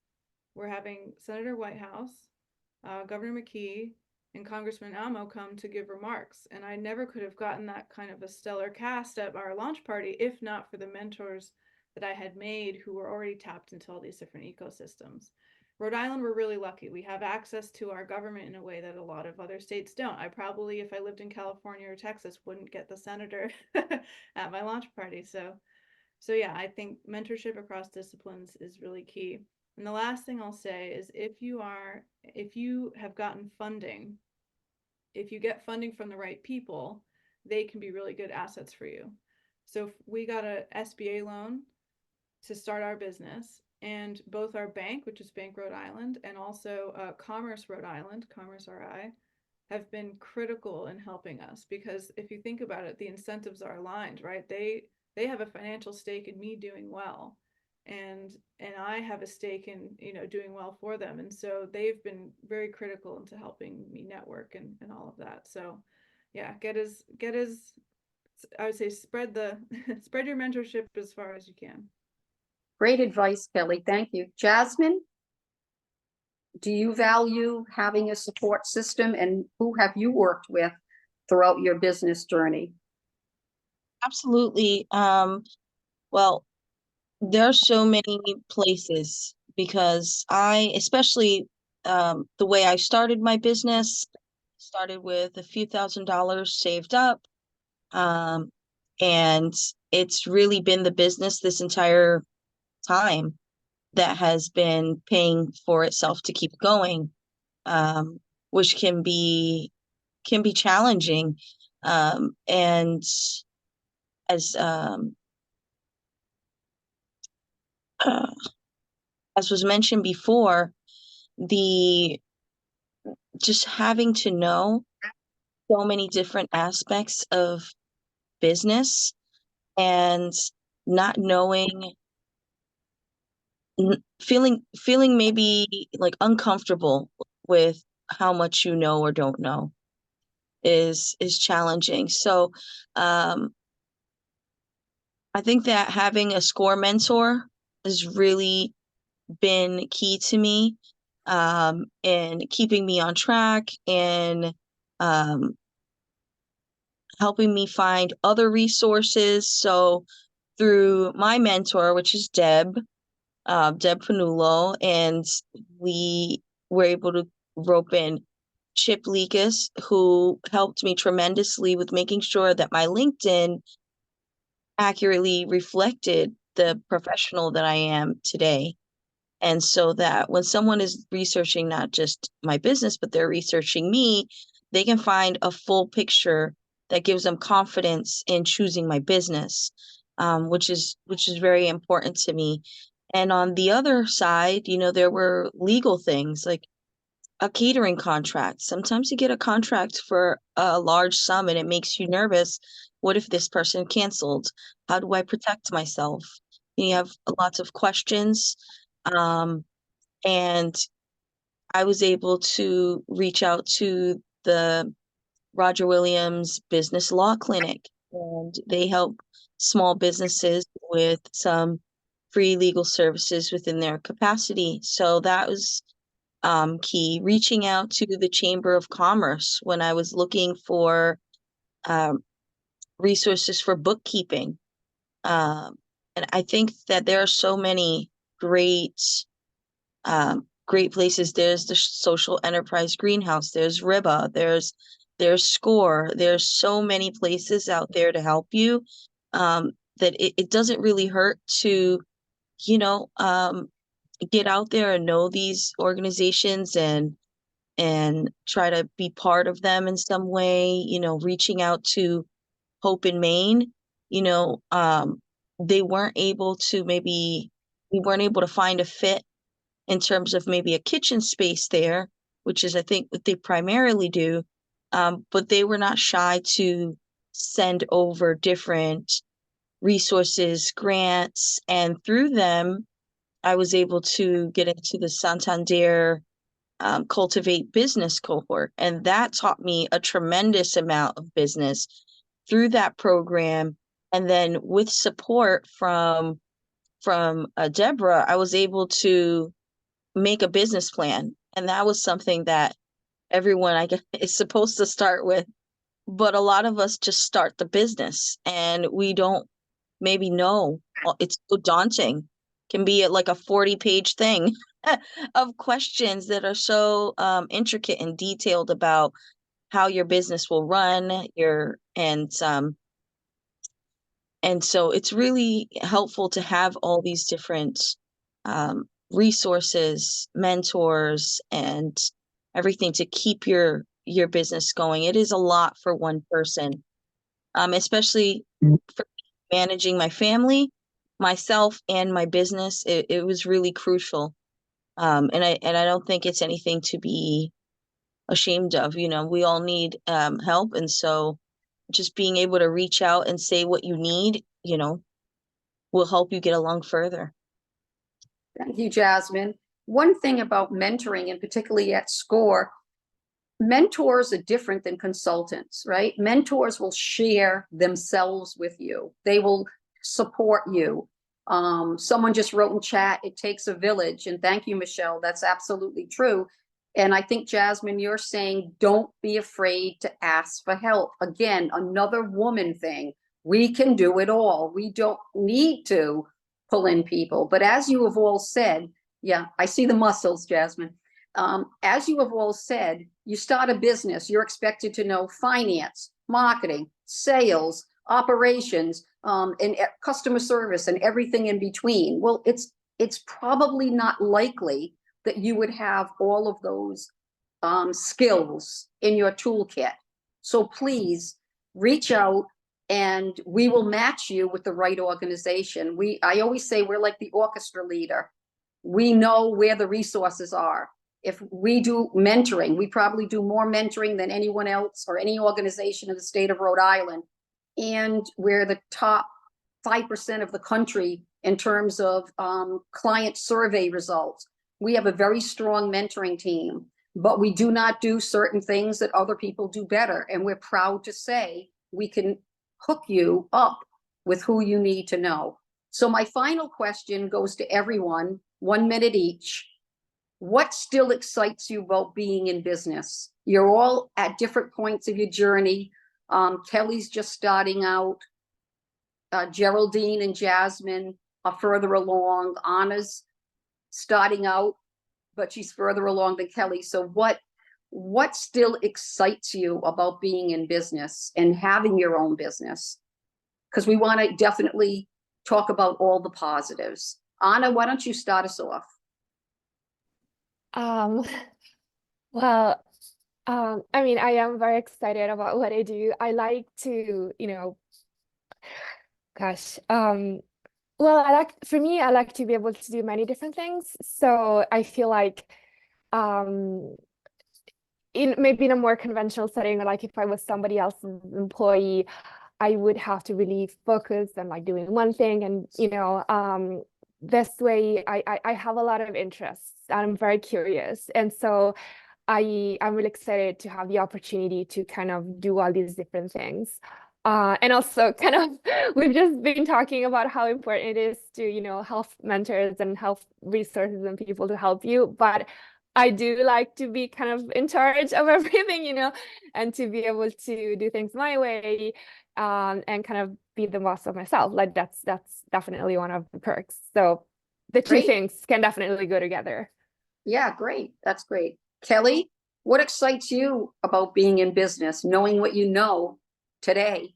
we're having Senator Whitehouse, Governor McKee, and Congressman Amo come to give remarks. And I never could have gotten that kind of a stellar cast at our launch party if not for the mentors that I had made who were already tapped into all these different ecosystems. Rhode Island, we're really lucky. We have access to our government in a way that a lot of other states don't. I probably, if I lived in California or Texas, wouldn't get the senator at my launch party. So yeah, I think mentorship across disciplines is really key. And the last thing I'll say is if you have gotten funding, if you get funding from the right people, they can be really good assets for you. So we got a SBA loan to start our business, and both our bank, which is Bank Rhode Island, and also Commerce Rhode Island, Commerce RI, have been critical in helping us, because if you think about it, the incentives are aligned, right? They have a financial stake in me doing well, and I have a stake in, you know, doing well for them. And so they've been very critical into helping me network and all of that. So yeah, I would say spread spread your mentorship as far as you can. Great advice, Kelly. Thank you. Jasmine, do you value having a support system, and who have you worked with throughout your business journey? Absolutely. Well, there are so many places because especially the way I started my business, started with a few $1,000s saved up. And it's really been the business this entire time that has been paying for itself to keep going, which can be challenging. And as uh, as was mentioned before, the just having to know so many different aspects of business and not knowing, feeling maybe like uncomfortable with how much you know or don't know is challenging. So I think that having a SCORE mentor has really been key to me, in keeping me on track and um, helping me find other resources. So through my mentor, which is Deb Panulo, and we were able to rope in Chip Leakus, who helped me tremendously with making sure that my LinkedIn accurately reflected the professional that I am today. And so that when someone is researching not just my business, but they're researching me, they can find a full picture that gives them confidence in choosing my business, which is very important to me. And on the other side, you know, there were legal things like a catering contract. Sometimes you get a contract for a large sum and it makes you nervous. What if this person canceled? How do I protect myself? You have lots of questions. And I was able to reach out to the Roger Williams Business Law Clinic, and they help small businesses with some free legal services within their capacity. So that was key. Reaching out to the Chamber of Commerce when I was looking for resources for bookkeeping. And I think that there are so many great places. There's the Social Enterprise Greenhouse, there's RIBA, there's SCORE. There's so many places out there to help you, that it doesn't really hurt to, you know, get out there and know these organizations and try to be part of them in some way. You know, reaching out to Hope in Maine, you know, we weren't able to find a fit in terms of maybe a kitchen space there, which is, I think, what they primarily do. But they were not shy to send over different resources, grants, and through them, I was able to get into the Santander Cultivate Business cohort. And that taught me a tremendous amount of business through that program. And then with support from Deborah, I was able to make a business plan. And that was something that everyone, I guess, is supposed to start with. But a lot of us just start the business and we don't maybe know. It's so daunting. Can be like a 40-page thing. of questions that are so intricate and detailed about how your business will run, and so it's really helpful to have all these different resources, mentors, and everything to keep your business going. It is a lot for one person, especially for managing my family, myself, and my business. It was really crucial. And I don't think it's anything to be ashamed of. You know, we all need help, and so just being able to reach out and say what you need, you know, will help you get along further. Thank you, Jasmine. One thing about mentoring, and particularly at SCORE, mentors are different than consultants, right? Mentors will share themselves with you. They will support you. Someone just wrote in chat, it takes a village. And thank you, Michelle. That's absolutely true. And I think, Jasmine, you're saying don't be afraid to ask for help. Again, another woman thing. We can do it all. We don't need to pull in people. But as you have all said, yeah, I see the muscles, Jasmine. As you have all said, you start a business, you're expected to know finance, marketing, sales, operations, and customer service and everything in between. Well, it's probably not likely that you would have all of those skills in your toolkit. So please reach out and we will match you with the right organization. I always say we're like the orchestra leader. We know where the resources are. If we do mentoring, we probably do more mentoring than anyone else or any organization in the state of Rhode Island. And we're the top 5% of the country in terms of client survey results. We have a very strong mentoring team, but we do not do certain things that other people do better. And we're proud to say we can hook you up with who you need to know. So my final question goes to everyone, 1 minute each. What still excites you about being in business? You're all at different points of your journey. Kelly's just starting out. Geraldine and Jasmine are further along. Anna's starting out, but she's further along than Kelly. So what still excites you about being in business and having your own business? Because we want to definitely talk about all the positives. Anna, why don't you start us off? Well, I mean, I am very excited about what I do. I like to, gosh, well, for me, I like to be able to do many different things. So I feel like, maybe in a more conventional setting, or like if I was somebody else's employee, I would have to really focus on like doing one thing. And, this way I have a lot of interests. I'm very curious. And so I'm really excited to have the opportunity to kind of do all these different things. And also kind of, we've just been talking about how important it is to, have mentors and have resources and people to help you. But I do like to be kind of in charge of everything, and to be able to do things my way, and kind of be the boss of myself. Like that's definitely one of the perks. So the two Great. things can definitely go together. Yeah, great. That's great. Kelly, what excites you about being in business, knowing what you know today?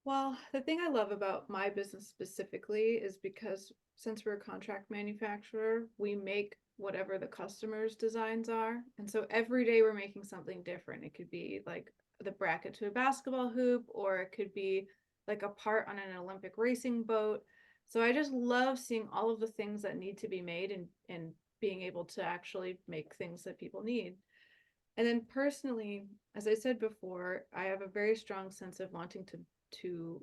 Well, the thing I love about my business specifically is because since we're a contract manufacturer, we make whatever the customer's designs are. And so every day we're making something different. It could be like the bracket to a basketball hoop, or it could be like a part on an Olympic racing boat. So I just love seeing all of the things that need to be made and being able to actually make things that people need. And then personally, as I said before, I have a very strong sense of wanting to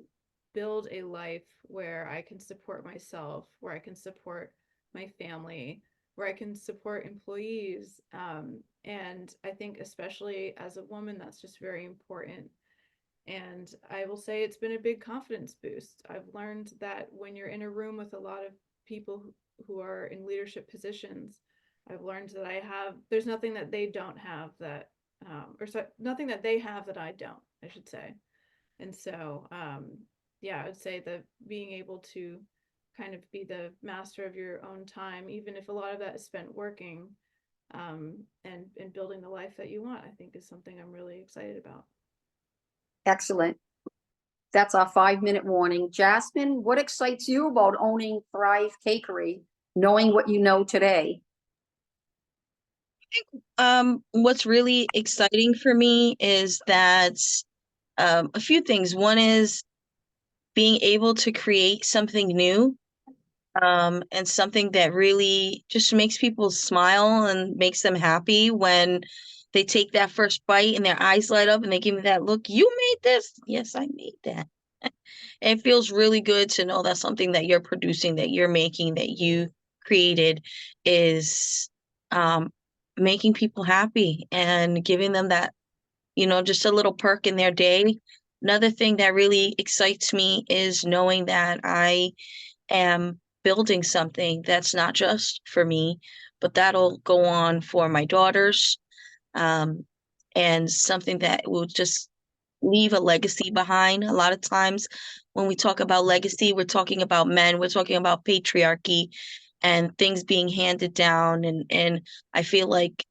build a life where I can support myself, where I can support my family, where I can support employees. And I think especially as a woman, that's just very important. And I will say it's been a big confidence boost. I've learned that when you're in a room with a lot of people who are in leadership positions, I've learned that there's nothing that they don't have that, nothing that they have that I don't, I should say. And so, yeah, I would say that being able to kind of be the master of your own time, even if a lot of that is spent working, and building the life that you want, I think is something I'm really excited about. Excellent. That's our 5-minute warning. Jasmine, what excites you about owning Thrive Cakery, knowing what you know today? What's really exciting for me is that a few things. One is being able to create something new, and something that really just makes people smile and makes them happy when they take that first bite and their eyes light up and they give me that look. You made this? Yes, I made that. It feels really good to know that something that you're producing, that you're making, that you created is making people happy and giving them that, just a little perk in their day. Another thing that really excites me is knowing that I am building something that's not just for me, but that'll go on for my daughters, and something that will just leave a legacy behind. A lot of times when we talk about legacy, we're talking about men, we're talking about patriarchy and things being handed down. And I feel like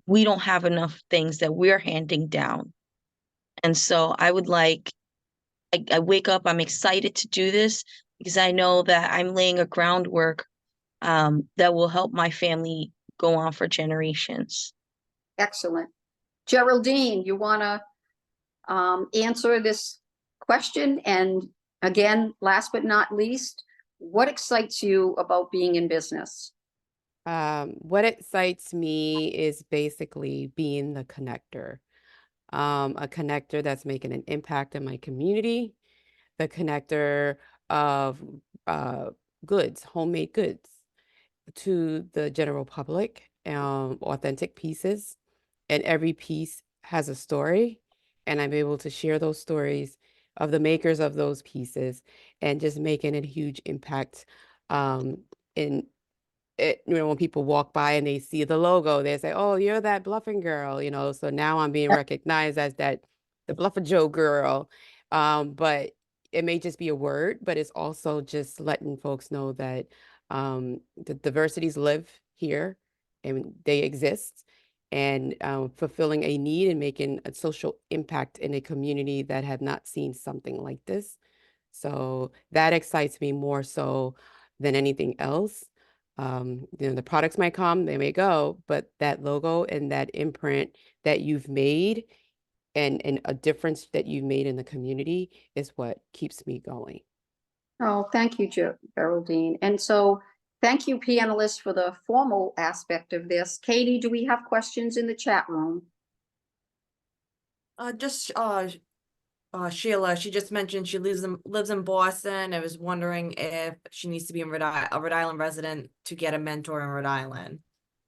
we don't have enough things that we're handing down. And so I wake up, I'm excited to do this because I know that I'm laying a groundwork that will help my family go on for generations. Excellent. Geraldine, you want to answer this question? And again, last but not least, what excites you about being in business? What excites me is basically being the connector, a connector that's making an impact in my community, the connector of goods, homemade goods to the general public, authentic pieces, and every piece has a story, and I'm able to share those stories of the makers of those pieces and just making a huge impact in it. When people walk by and they see the logo, they say, "Oh, you're that Bluffing girl," so now I'm being recognized as the Bluffer Joe girl. But it may just be a word, but it's also just letting folks know that the diversities live here and they exist, and fulfilling a need and making a social impact in a community that have not seen something like this. So that excites me more so than anything else. The products might come, they may go, but that logo and that imprint that you've made and a difference that you've made in the community is what keeps me going. Oh, thank you, Geraldine. And so thank you, panelists, for the formal aspect of this. Katie, do we have questions in the chat room? Sheila, she just mentioned she lives in Boston. I was wondering if she needs to be a Rhode Island resident to get a mentor in Rhode Island.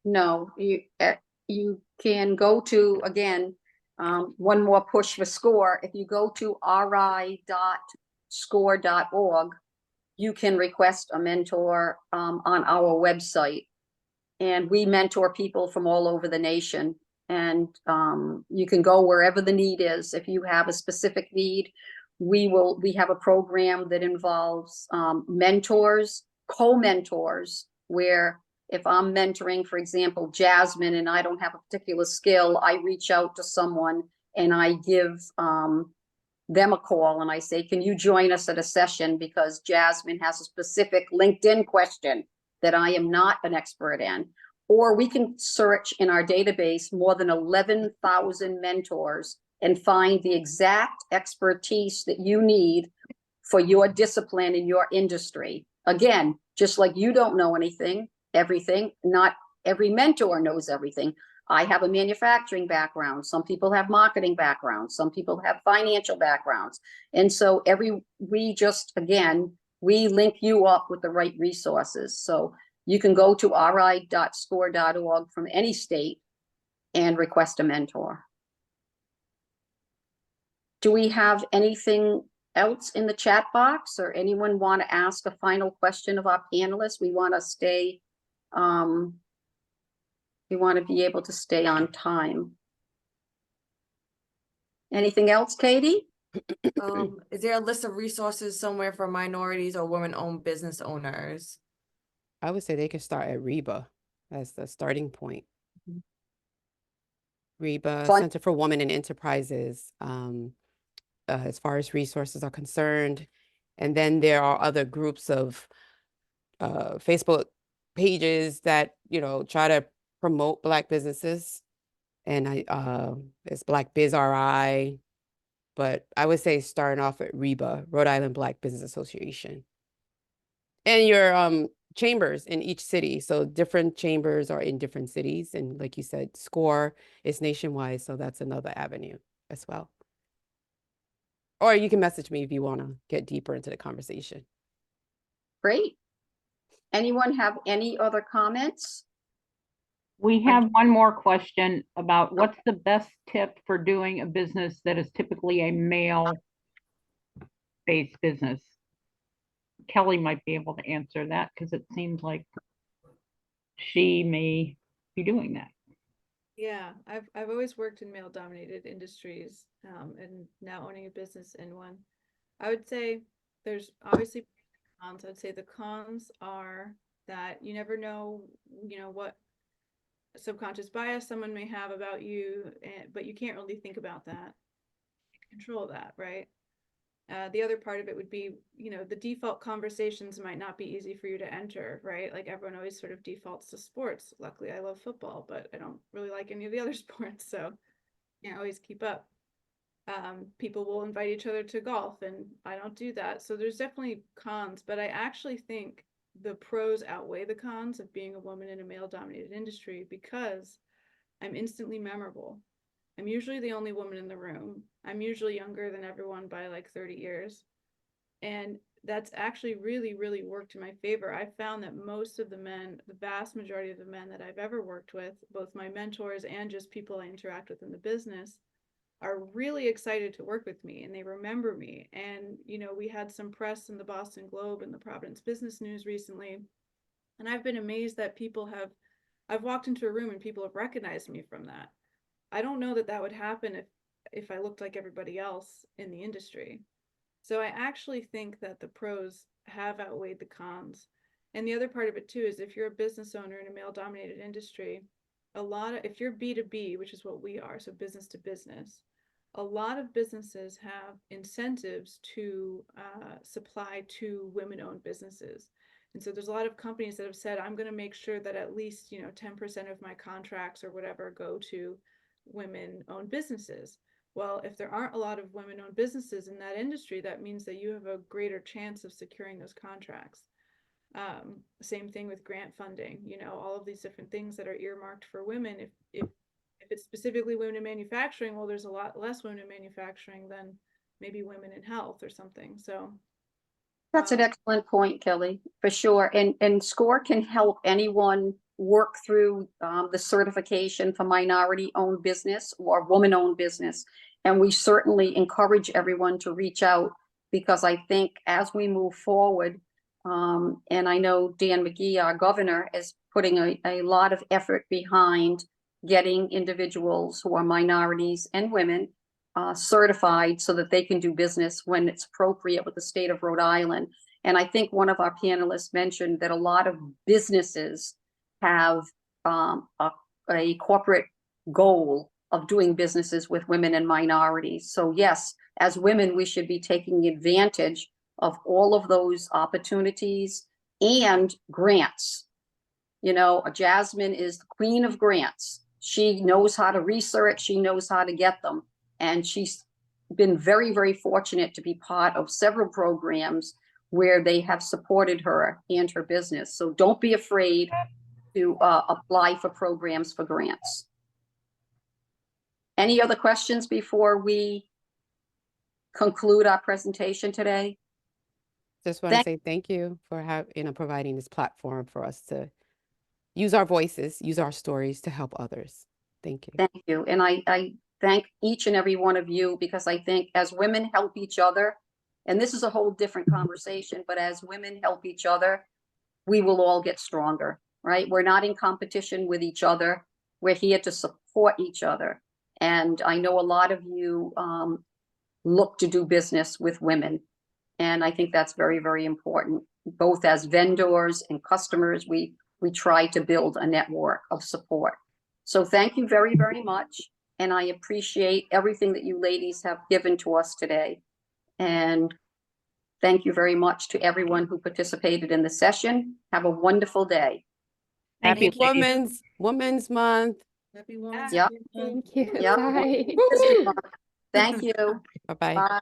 No, you can go to, again, one more push for SCORE. If you go to ri.score.org, you can request a mentor on our website. And we mentor people from all over the nation. And you can go wherever the need is. If you have a specific need, we have a program that involves mentors, co-mentors, where if I'm mentoring, for example, Jasmine, and I don't have a particular skill, I reach out to someone and I give them a call and I say, can you join us at a session because Jasmine has a specific LinkedIn question that I am not an expert in. Or we can search in our database more than 11,000 mentors and find the exact expertise that you need for your discipline in your industry. Again, just like you don't know everything, not every mentor knows everything. I have a manufacturing background. Some people have marketing backgrounds. Some people have financial backgrounds. And so we link you up with the right resources. So you can go to ri.score.org from any state and request a mentor. Do we have anything else in the chat box, or anyone want to ask a final question of our panelists? We want to be able to stay on time. Anything else, Katie? Is there a list of resources somewhere for minorities or women-owned business owners? I would say they can start at REBA as the starting point. Mhm. REBA, Fun- Center for Women in Enterprises, as far as resources are concerned. And then there are other groups of Facebook pages that, try to promote Black businesses. And it's Black Biz RI, but I would say starting off at REBA, Rhode Island Black Business Association. And your chambers in each city. So different chambers are in different cities. And like you said, SCORE is nationwide. So that's another avenue as well. Or you can message me if you want to get deeper into the conversation. Great. Anyone have any other comments? We have one more question about what's the best tip for doing a business that is typically a male-based business? Kelly might be able to answer that because it seems like she may be doing that. Yeah, I've always worked in male-dominated industries, and now owning a business in one. I would say there's obviously cons. I'd say the cons are that you never know, what subconscious bias someone may have about you, but you can't really think about that, control that, right? The other part of it would be, the default conversations might not be easy for you to enter, right? Like everyone always sort of defaults to sports. Luckily, I love football, but I don't really like any of the other sports, so can't always keep up. People will invite each other to golf, and I don't do that. So there's definitely cons, but I actually think the pros outweigh the cons of being a woman in a male-dominated industry because I'm instantly memorable. I'm usually the only woman in the room. I'm usually younger than everyone by like 30 years. And that's actually really, really worked in my favor. I found that most of the men, the vast majority of the men that I've ever worked with, both my mentors and just people I interact with in the business, are really excited to work with me and they remember me. And, we had some press in the Boston Globe and the Providence Business News recently. And I've been amazed that I've walked into a room and people have recognized me from that. I don't know that would happen if I looked like everybody else in the industry. So I actually think that the pros have outweighed the cons. And the other part of it too is if you're a business owner in a male-dominated industry, if you're B2B, which is what we are, so business to business, a lot of businesses have incentives to supply to women-owned businesses. And so there's a lot of companies that have said, I'm going to make sure that at least, 10% of my contracts or whatever go to women-owned businesses. Well, if there aren't a lot of women-owned businesses in that industry, that means that you have a greater chance of securing those contracts. Same thing with grant funding, all of these different things that are earmarked for women. If it's specifically women in manufacturing, well, there's a lot less women in manufacturing than maybe women in health or something. So That's an excellent point, Kelly, for sure. And SCORE can help anyone work through the certification for minority-owned business or woman-owned business. And we certainly encourage everyone to reach out because I think as we move forward, and I know Dan McGee, our governor, is putting a lot of effort behind getting individuals who are minorities and women certified so that they can do business when it's appropriate with the state of Rhode Island. And I think one of our panelists mentioned that a lot of businesses have a corporate goal of doing businesses with women and minorities. So yes, as women, we should be taking advantage of all of those opportunities and grants. Jasmine is the queen of grants. She knows how to research, she knows how to get them. And she's been very, very fortunate to be part of several programs where they have supported her and her business. So don't be afraid to apply for programs for grants. Any other questions before we conclude our presentation today? Just want to say thank you for providing this platform for us to use our voices, use our stories to help others. Thank you. Thank you. And I thank each and every one of you because I think as women help each other, and this is a whole different conversation, but as women help each other, we will all get stronger, right? We're not in competition with each other. We're here to support each other. And I know a lot of you look to do business with women. And I think that's very, very important. Both as vendors and customers, we try to build a network of support. So thank you very, very much. And I appreciate everything that you ladies have given to us today. And thank you very much to everyone who participated in the session. Have a wonderful day. Thank you. Happy ladies. Women's Month. Happy Women's Yeah. Month. Thank you. Yeah. Bye. Thank you. Bye-bye. Bye.